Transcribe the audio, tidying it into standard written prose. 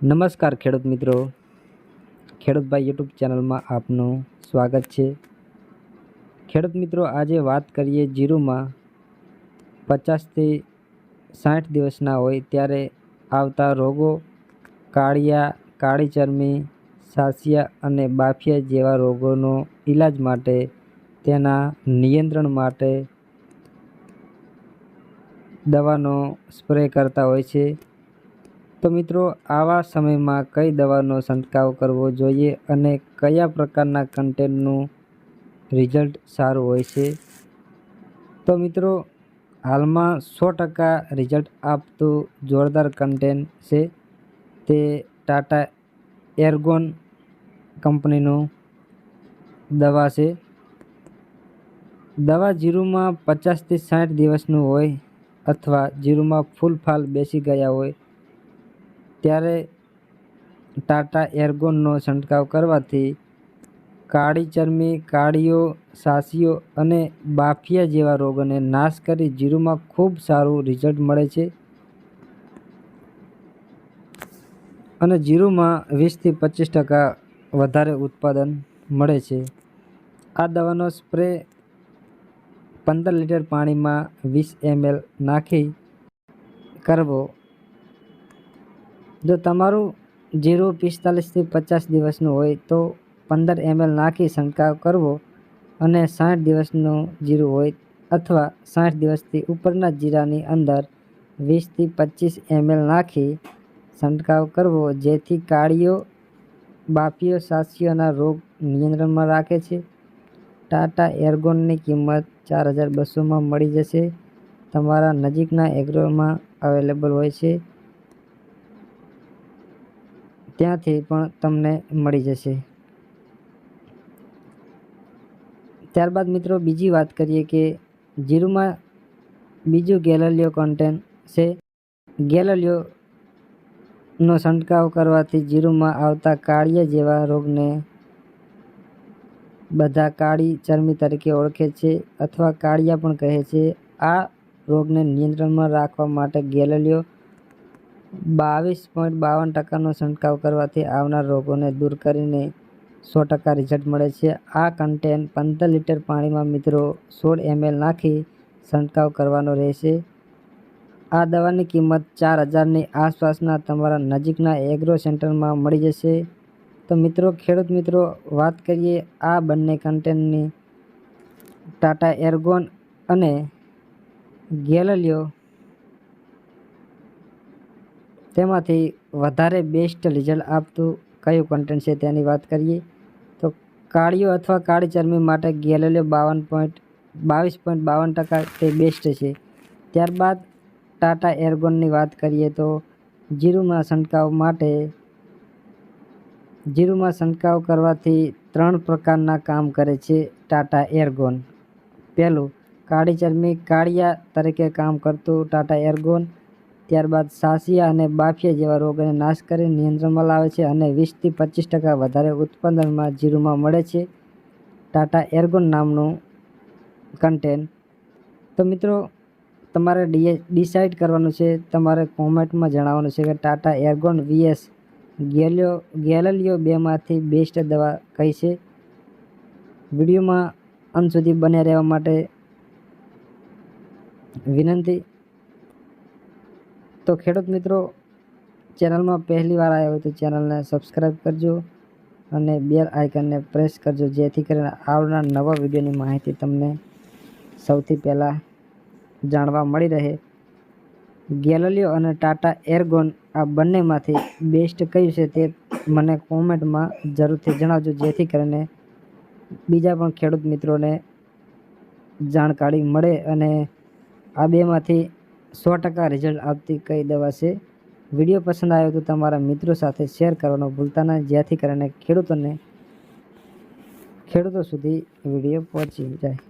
નમસ્કાર ખેડૂત મિત્રો, ખેડૂતભાઈ યુટ્યુબ ચેનલમાં આપનું સ્વાગત છે। ખેડૂત મિત્રો, આજે વાત કરીએ જીરુમાં 50 થી 60 દિવસના હોય ત્યારે આવતા રોગો, કાળિયા, કાળી ચરમી, સાસિયા અને બાફિયા જેવા રોગોનો ઈલાજ માટે, તેના નિયંત્રણ માટે દવાનો સ્પ્રે કરતા હોય છે। તો મિત્રો, આવા સમયમાં કઈ દવાનો છંટકાવ કરવો જોઈએ અને કયા પ્રકારના કન્ટેન્ટનું રિઝલ્ટ સારું હોય છે? તો મિત્રો, હાલમાં 100% રિઝલ્ટ આપતું જોરદાર કન્ટેન્ટ છે તે ટાટા એર્ગોન કંપનીનું દવા છે। દવા જીરુમાં 50 થી 60 દિવસનું હોય અથવા જીરુમાં ફૂલ ફાલ બેસી ગયા હોય ત્યારે ટાટા એર્ગોનનો છંટકાવ કરવાથી કાળી ચરમી, કાળીઓ, સાસિયો અને બાફિયા જેવા રોગોને નાશ કરી જીરુમાં ખૂબ સારું રિઝલ્ટ મળે છે અને જીરુમાં 20 થી 25% વધારે ઉત્પાદન મળે છે। આ દવાનો સ્પ્રે 15 લીટર પાણીમાં 20 ml નાખી કરવો। જો તમારું જીરું 45 થી 50 દિવસનું હોય તો 15 ml નાખી છંટકાવ કરવો અને 60 દિવસનું જીરું હોય અથવા 60 દિવસથી ઉપરના જીરાની અંદર 20 થી 25 ml નાખી છંટકાવ કરવો, જેથી કાળીઓ, બાફિયો, સાસિયોના રોગ નિયંત્રણમાં રાખે છે। ટાટા એર્ગોનની કિંમત 4200માં મળી જશે। તમારા નજીકના એગ્રોમાં અવેલેબલ હોય છે, ત્યાંથી પણ તમને મળી જશે। ત્યારબાદ મિત્રો, બીજી વાત કરીએ કે જીરુમાં બીજું ગેલેલિયો કન્ટેન્ટ છે। ગેલેલિયોનો છંટકાવ કરવાથી જીરુમાં આવતા કાળિયા જેવા રોગને બધા કાળી ચરમી તરીકે ઓળખે છે અથવા કાળિયા પણ કહે છે। આ રોગને નિયંત્રણમાં રાખવા માટે ગેલેલિયો 22.52%નો છંટકાવ કરવાથી આવનાર રોગોને દૂર કરીને 100% રિઝલ્ટ મળે છે। આ કન્ટેન્ટ 15 લીટર પાણીમાં મિત્રો 16 ml નાખી છંટકાવ કરવાનો રહેશે। આ દવાની કિંમત 4000ની આસપાસના તમારા નજીકના એગ્રો સેન્ટરમાં મળી જશે। તો મિત્રો, ખેડૂત મિત્રો, વાત કરીએ આ બંને કન્ટેન્ટની, ટાટા એર્ગોન અને ગેલેલિયો, તેમાંથી વધારે બેસ્ટ રિઝલ્ટ આપતું કયું કન્ટેન્ટ છે તેની વાત કરીએ તો કાળીઓ અથવા કાળી ચરમી માટે ગેલેલિયો 22.52% તે બેસ્ટ છે। ત્યારબાદ ટાટા એર્ગોનની વાત કરીએ તો જીરુમાં છંટકાવ કરવાથી 3 પ્રકારના કામ કરે છે ટાટા એર્ગોન। પહેલું, કાળી ચરમી, કાળિયા તરીકે કામ કરતું ટાટા એર્ગોન। ત્યારબાદ સાસિયા અને બાફિયા જેવા રોગોને નાશ કરી નિયંત્રણમાં લાવે છે અને 20 થી 25% વધારે ઉત્પાદનમાં જીરુમાં મળે છે ટાટા એર્ગોન નામનું કન્ટેન્ટ। તો મિત્રો, તમારે ડિસાઇડ કરવાનું છે, તમારે કોમેન્ટમાં જણાવવાનું છે કે ટાટા એર્ગોન vs ગેલેલિયો બેમાંથી બેસ્ટ દવા કઈ છે। વિડીયોમાં અંત સુધી બન્યા રહેવા માટે વિનંતી। તો ખેડૂત મિત્રો, ચેનલમાં પહેલી વાર આવ્યા હોય તો ચેનલને સબસ્ક્રાઈબ કરજો અને બેલ આઇકનને પ્રેસ કરજો, જેથી કરીને આવનાર નવા વિડીયોની માહિતી તમને સૌથી પહેલાં જાણવા મળી રહે। ગેલેલિયો અને ટાટા એર્ગોન આ બંનેમાંથી બેસ્ટ કયું છે તે મને કોમેન્ટમાં જરૂરથી જણાવજો, જેથી કરીને બીજા પણ ખેડૂત મિત્રોને જાણકારી મળે અને આ બેમાંથી 100% રિઝલ્ટ આપતી કઈ દવા છે। વિડીયો પસંદ આવ્યો તો તમારા મિત્રો સાથે શેર કરવાનું ભૂલતા નહીં, જેથી કરીને ખેડૂતો સુધી વિડીયો પહોંચી જાય।